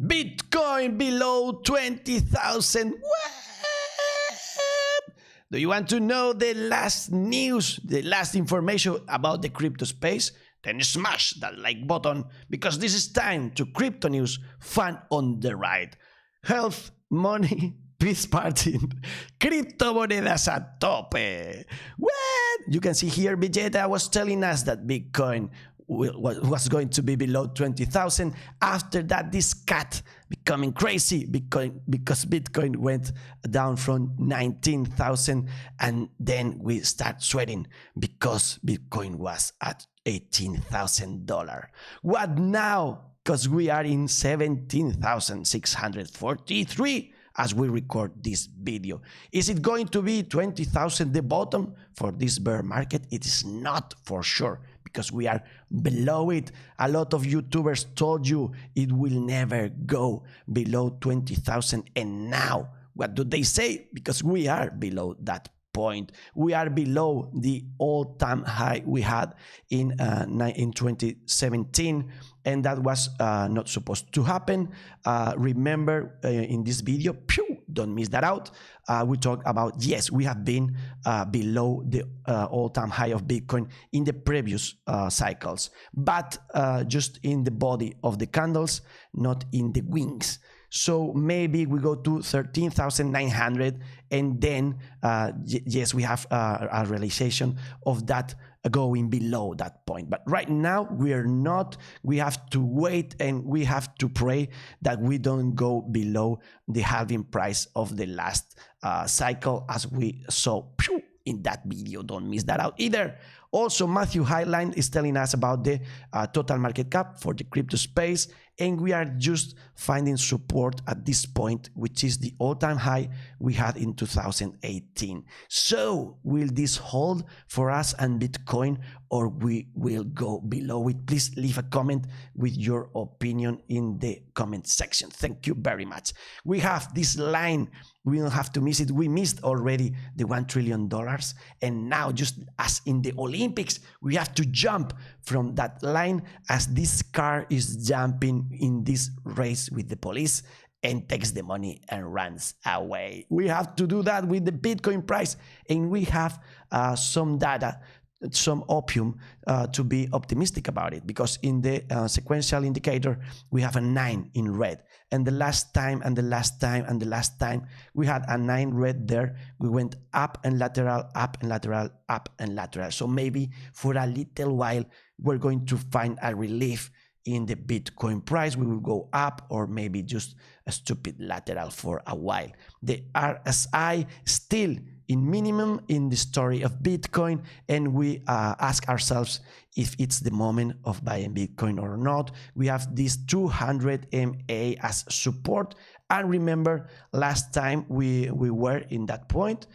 Bitcoin below 20,000. What? Do you want to know the last news, the last information about the crypto space? Then smash that like button, because this is time to crypto news, fun on the ride. Health, money, peace party, criptomonedas a tope. What? You can see here, Vegeta was telling us that Bitcoin was going to be below 20,000. After that, this cat becoming crazy because Bitcoin went down from 19,000, and then we start sweating because Bitcoin was at $18,000. What now? Because we are in 17,643 as we record this video. Is it going to be 20,000 the bottom for this bear market? It is not for sure, because we are below it. A lot of YouTubers told you it will never go below 20,000, and now what do they say? Because we are below that point. We are below the all-time high we had in 2017, and that was not supposed to happen. Remember in this video, don't miss that out, we talked about, yes, we have been below the all-time high of Bitcoin in the previous cycles, but just in the body of the candles, not in the wings. So maybe we go to 13,900, and then yes, we have a realization of that going below that point. But right now we are not. We have to wait, and we have to pray that we don't go below the halving price of the last cycle, as we saw in that video. Don't miss that out either. Also, Matthew Highline is telling us about the total market cap for the crypto space, and we are just finding support at this point, which is the all-time high we had in 2018. So will this hold for us and Bitcoin, or we will go below it? Please leave a comment with your opinion in the comment section. Thank you very much. We have this line. We don't have to miss it. We missed already the $1 trillion, and now, just as in the Olympics, we have to jump from that line as this car is jumping in this race with the police and takes the money and runs away. We have to do that with the Bitcoin price, and we have some data, some opium to be optimistic about it, because in the sequential indicator we have a 9 in red, and the last time and the last time and the last time we had a 9 red there, we went up and lateral, up and lateral, up and lateral. So maybe for a little while we're going to find a relief in the Bitcoin price. We will go up, or maybe just a stupid lateral for a while. The RSI still in minimum in the story of Bitcoin, and we ask ourselves if it's the moment of buying Bitcoin or not. We have this 200 MA as support, and remember last time we were in that point,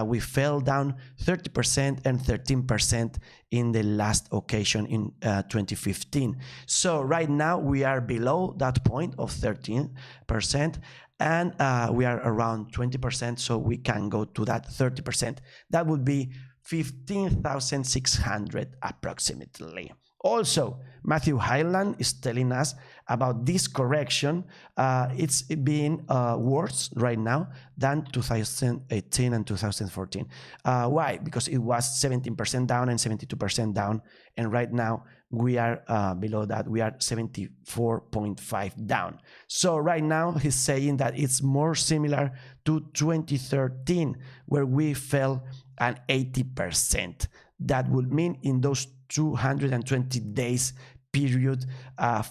we fell down 30% and 13% in the last occasion in 2015. So right now we are below that point of 13%, and we are around 20%, so we can go to that 30%. That would be 15,600 approximately. Also, Matthew Highland is telling us about this correction. It's been worse right now than 2018 and 2014. Why? Because it was 17% down and 72% down, and right now we are below that. We are 74.5 down. So right now he's saying that it's more similar to 2013, where we fell an 80%. That would mean in those 220 days period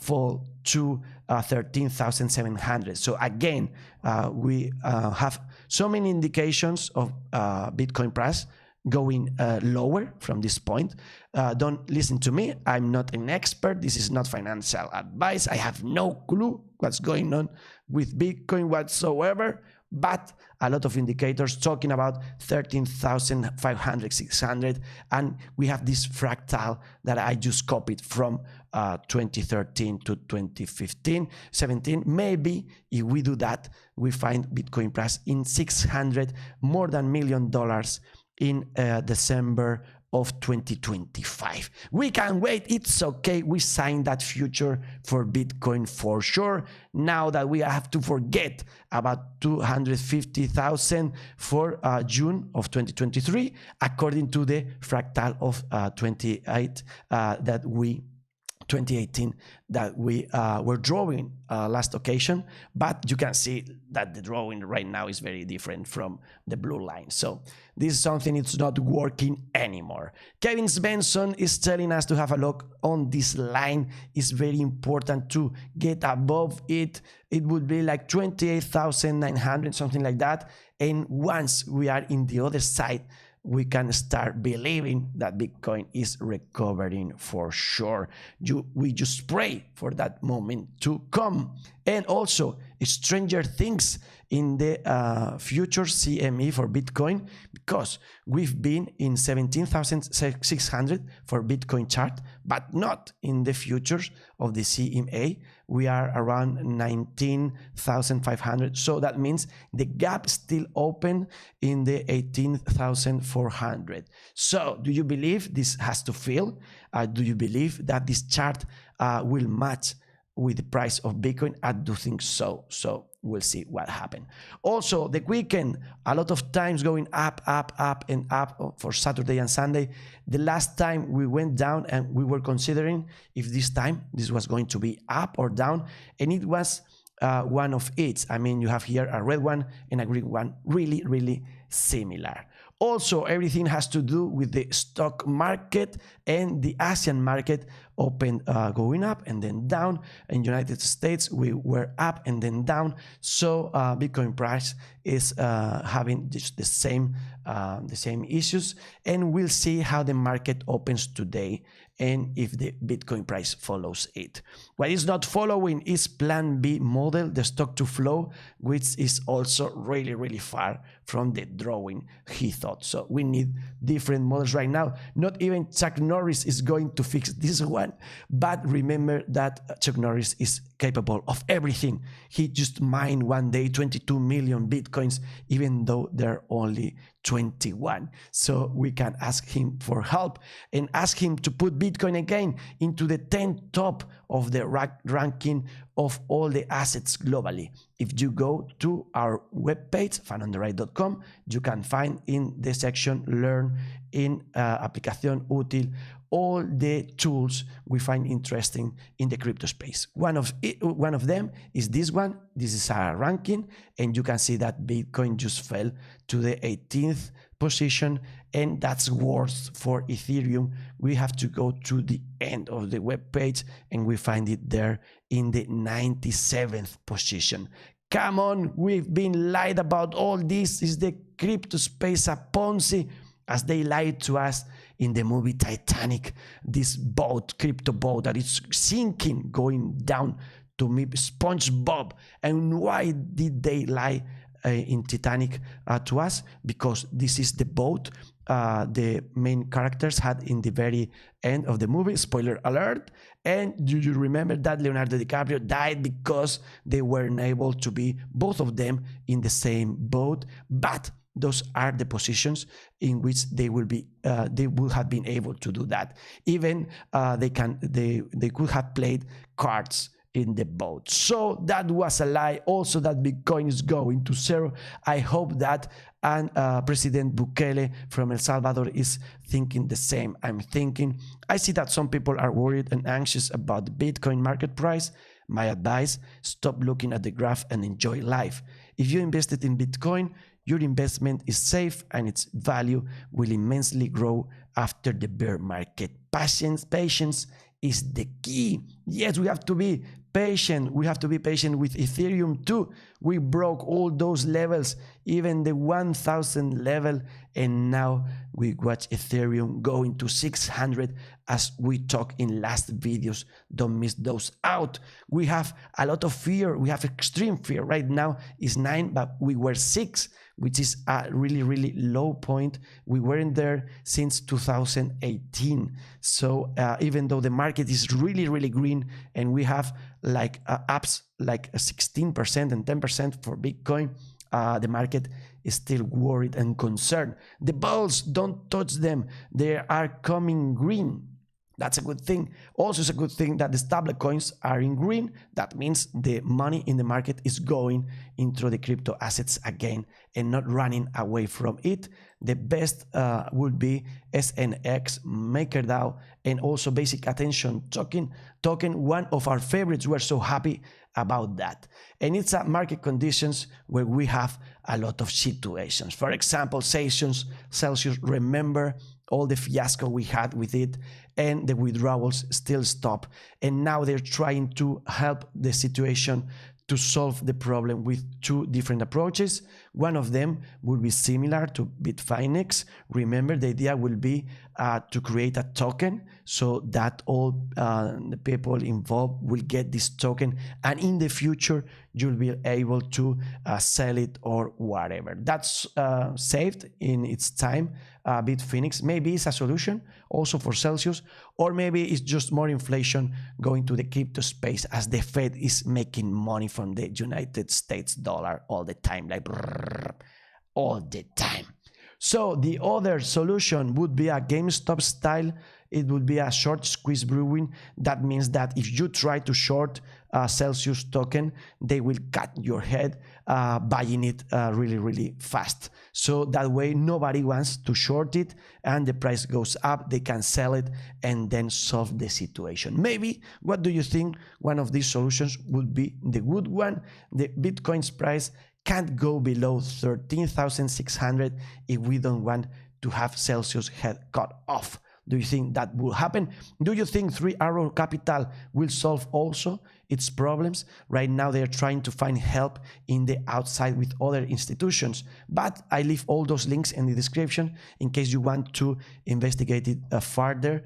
fall to 13,700. So again, we have so many indications of Bitcoin price going lower from this point. Don't listen to me. I'm not an expert. This is not financial advice. I have no clue what's going on with Bitcoin whatsoever, but a lot of indicators talking about 13,500, 600, and we have this fractal that I just copied from 2013 to 2015, 17. Maybe if we do that, we find Bitcoin price in 600, more than $1 million in December of 2025. We can wait, it's okay. We signed that future for Bitcoin for sure. Now that we have to forget about 250,000 for June of 2023, according to the fractal of 2018 that we were drawing last occasion, but you can see that the drawing right now is very different from the blue line. So this is something it's not working anymore. Kevin Svensson is telling us to have a look on this line. It's very important to get above it. It would be like 28,900, something like that. And once we are in the other side, we can start believing that Bitcoin is recovering for sure. We just pray for that moment to come. And also, stranger things in the future CME for Bitcoin, because we've been in 17,600 for Bitcoin chart, but not in the futures of the CMA. We are around 19,500. So that means the gap still open in the 18,400. So do you believe this has to fill? Do you believe that this chart will match with the price of Bitcoin? I do think so. So we'll see what happens. Also, the weekend, a lot of times going up, and up for Saturday and Sunday. The last time we went down and we were considering if this time this was going to be up or down, and it was one of each. I mean, you have here a red one and a green one, really, really similar. Also, everything has to do with the stock market, and the Asian market opened going up and then down. In United States, we were up and then down. So Bitcoin price is having just the same issues, and we'll see how the market opens today and if the Bitcoin price follows it. What is not following is Plan B model, the stock to flow, which is also really, really far from the drawing he thought. So we need different models right now. Not even Chuck Norris is going to fix this one, but remember that Chuck Norris is capable of everything. He just mined one day 22 million Bitcoins, even though they're only 21. So we can ask him for help and ask him to put Bitcoin again into the 10 top of the ranking of all the assets globally. If you go to our webpage, FunOntheRide.com, you can find in the section Learn in Aplicación Útil all the tools we find interesting in the crypto space. One of them is this one. This is our ranking, and you can see that Bitcoin just fell to the 18th position, and that's worse for Ethereum. We have to go to the end of the web page, and we find it there in the 97th position. Come on, we've been lied about all this. Is the crypto space a Ponzi, as they lied to us in the movie Titanic? This boat, crypto boat that is sinking, going down to meet SpongeBob. And why did they lie in Titanic to us? Because this is the boat the main characters had in the very end of the movie. Spoiler alert. And do you remember that Leonardo DiCaprio died because they weren't able to be, both of them, in the same boat? But those are the positions in which they will have been able to do that. Even they could have played cards in the boat. So that was a lie. Also, that Bitcoin is going to zero. I hope that President Bukele from El Salvador is thinking the same. I see that some people are worried and anxious about the Bitcoin market price. My advice: stop looking at the graph and enjoy life. If you invested in Bitcoin, your investment is safe and its value will immensely grow after the bear market. Patience is the key. Yes, we have to be patient. We have to be patient with Ethereum too. We broke all those levels, even the 1,000 level, and now we watch Ethereum going to 600 as we talk in last videos. Don't miss those out. We have a lot of fear. We have extreme fear. Right now is 9, but we were 6, which is a really, really low point. We weren't there since 2018. So even though the market is really, really green, and we have like ups like 16% and 10% for Bitcoin, the market is still worried and concerned. The bulls, don't touch them. They are coming green. That's a good thing. Also, it's a good thing that the stable coins are in green. That means the money in the market is going into the crypto assets again and not running away from it. The best would be SNX, MakerDAO, and also Basic Attention Token, one of our favorites. We're so happy about that. And it's a market conditions where we have a lot of situations. For example, Celsius, remember all the fiasco we had with it, and the withdrawals still stop. And now they're trying to help the situation to solve the problem with two different approaches. One of them will be similar to BitMEX. Remember, the idea will be to create a token so that all the people involved will get this token, and in the future you'll be able to sell it or whatever. That's saved in its time. BitMEX maybe is a solution also for Celsius, or maybe it's just more inflation going to the crypto space as the Fed is making money from the United States dollar all the time, like all the time. So the other solution would be a GameStop style. It would be a short squeeze brewing. That means that if you try to short Celsius token, they will cut your head buying it really fast. So that way nobody wants to short it, and the price goes up, they can sell it and then solve the situation. Maybe, what do you think one of these solutions would be the good one? The Bitcoin's price can't go below 13,600 if we don't want to have Celsius head cut off. Do you think that will happen? Do you think Three Arrow Capital will solve also its problems? Right now they are trying to find help in the outside with other institutions, but I leave all those links in the description in case you want to investigate it further.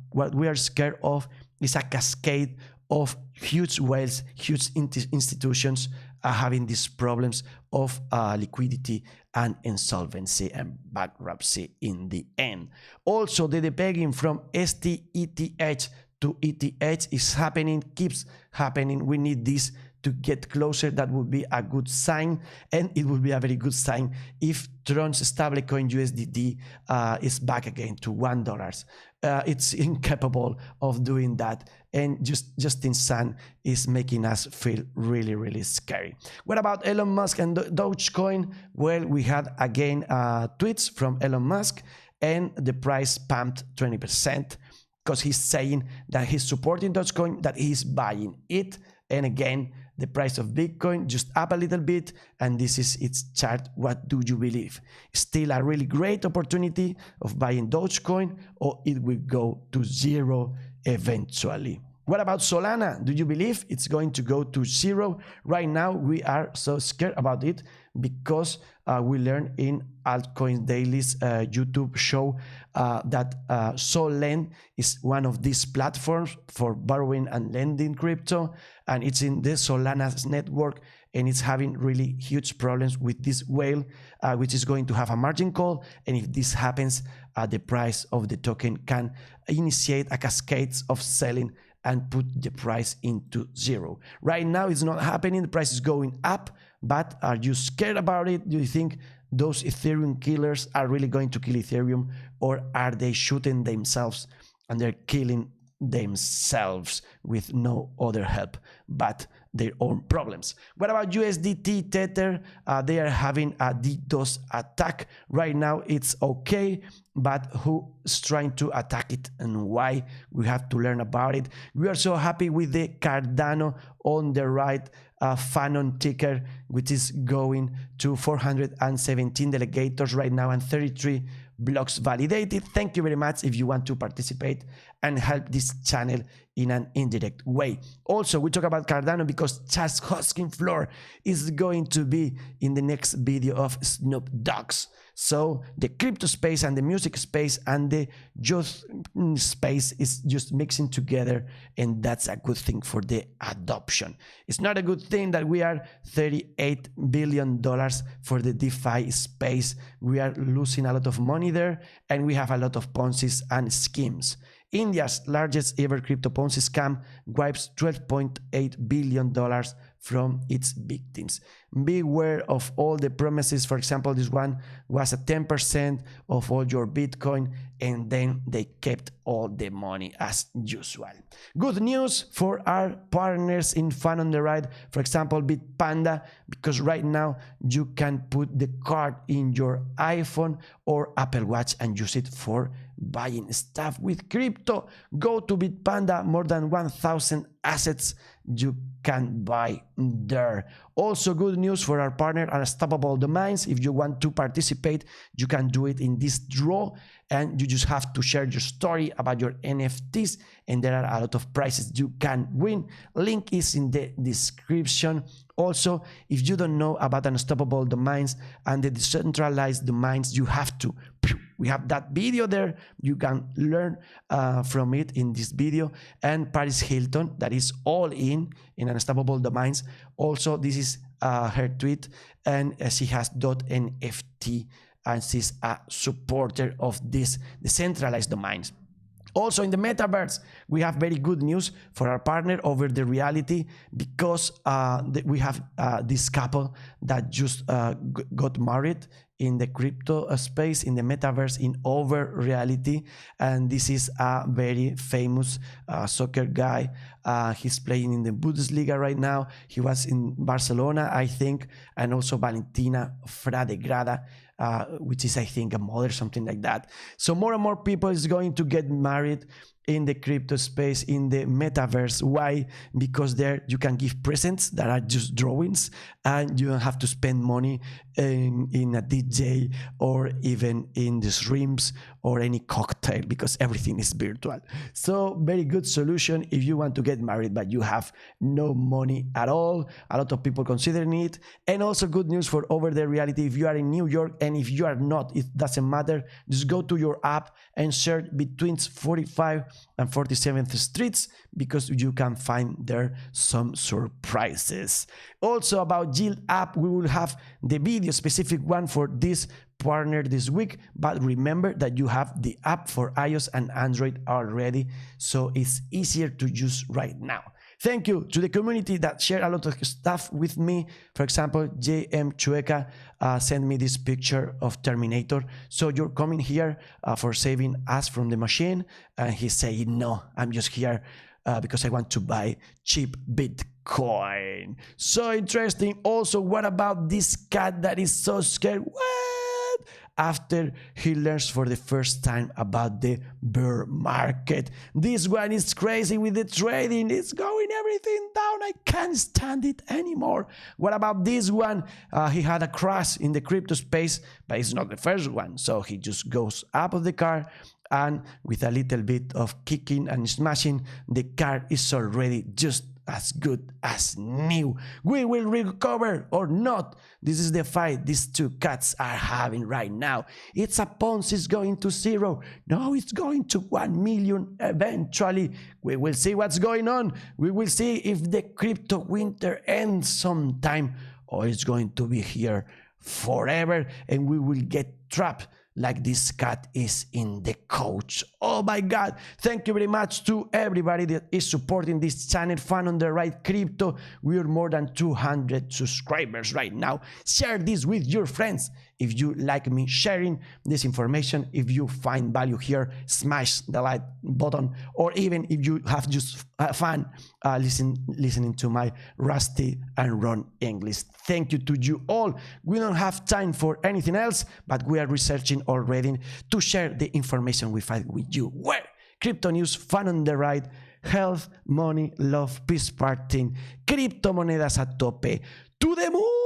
What we are scared of is a cascade of huge whales, huge institutions having these problems of liquidity and insolvency and bankruptcy in the end. Also, the depegging from STETH to ETH is happening, keeps happening. We need this to get closer. That would be a good sign, and it would be a very good sign if Tron's stablecoin USDT is back again to $1. It's incapable of doing that, and Justin Sun is making us feel really scary. What about Elon Musk and Dogecoin? Well, we had again tweets from Elon Musk, and the price pumped 20% because he's saying that he's supporting Dogecoin, that he's buying it, and again the price of Bitcoin just up a little bit, and this is its chart. What do you believe? Still a really great opportunity of buying Dogecoin, or it will go to zero eventually? What about Solana? Do you believe it's going to go to zero? Right now we are so scared about it because we learned in Altcoin Daily's YouTube show that Solend is one of these platforms for borrowing and lending crypto, and it's in the Solana's network, and it's having really huge problems with this whale, which is going to have a margin call, and if this happens, the price of the token can initiate a cascade of selling and put the price into zero. Right now it's not happening, the price is going up, but are you scared about it? Do you think those Ethereum killers are really going to kill Ethereum, or are they shooting themselves and they're killing themselves with no other help but their own problems? What about USDT, Tether? They are having a DDoS attack. Right now it's okay, but who's trying to attack it and why? We have to learn about it. We are so happy with the Cardano on the right Fanon ticker, which is going to 417 delegators right now and 33 blocks validated. Thank you very much if you want to participate and help this channel in an indirect way. Also, we talk about Cardano because Chas Hoskinson is going to be in the next video of Snoop Dogg's. So the crypto space and the music space and the youth space is just mixing together, and that's a good thing for the adoption. It's not a good thing that we are $38 billion for the DeFi space. We are losing a lot of money there, and we have a lot of Ponzi's and schemes. India's largest ever crypto Ponzi scam wipes $12.8 billion from its victims. Beware of all the promises. For example, this one was a 10% of all your Bitcoin, and then they kept all the money as usual. Good news for our partners in FunOntheRide, for example, Bitpanda, because right now you can put the card in your iPhone or Apple Watch and use it for buying stuff with crypto. Go to Bitpanda, more than 1,000 assets you can buy there. Also, good news for our partner Unstoppable Domains. If you want to participate, you can do it in this draw, and you just have to share your story about your NFTs, and there are a lot of prizes you can win. Link is in the description. Also, if you don't know about Unstoppable Domains and the decentralized domains, you have to. We have that video there. You can learn from it in this video. And Paris Hilton, that is all in Unstoppable Domains. Also, this is her tweet, and she has .nft, and she's a supporter of these decentralized domains. Also, in the metaverse, we have very good news for our partner OverTheReality, because we have this couple that just got married in the crypto space, in the metaverse, in OverTheReality. And this is a very famous soccer guy. He's playing in the Bundesliga right now. He was in Barcelona, I think, and also Valentina Fradegrada, which is, I think, a model, something like that. So more and more people is going to get married in the crypto space, in the metaverse. Why? Because there you can give presents that are just drawings, and you don't have to spend money in a DJ or even in the shrimps or any cocktail, because everything is virtual. So very good solution if you want to get married but you have no money at all. A lot of people considering it. And also good news for OverTheReality. If you are in New York, and if you are not, it doesn't matter. Just go to your app and search between 45 and 47th streets, because you can find there some surprises. Also about Yield app, we will have the video specific one for this partner this week, but remember that you have the app for iOS and Android already, so it's easier to use right now. Thank you to the community that share a lot of stuff with me. For example, JM Chueca sent me this picture of Terminator. So you're coming here for saving us from the machine. And he's saying, no, I'm just here because I want to buy cheap Bitcoin. So interesting. Also, what about this cat that is so scared? What? After he learns for the first time about the bear market. This one is crazy with the trading. It's going everything down. I can't stand it anymore. What about this one? He had a crash in the crypto space, but it's not the first one. So he just goes up of the car, and with a little bit of kicking and smashing, the car is already just as good as new. We will recover or not. This is the fight these two cats are having right now. It's a Ponzi, it's going to 0. No, it's going to 1 million eventually. We will see what's going on. We will see if the crypto winter ends sometime, or it's going to be here forever, and we will get trapped like this cat is in the couch. Oh my God. Thank you very much to everybody that is supporting this channel, FunOntheRide Crypto. We are more than 200 subscribers right now. Share this with your friends if you like me sharing this information. If you find value here, smash the like button, or even if you have just fun listening to my rusty and wrong English. Thank you to you all. We don't have time for anything else, but we are researching already to share the information we find with you. Where? Crypto news, FunOntheRide, health, money, love, peace, parting, criptomonedas a tope. To the moon!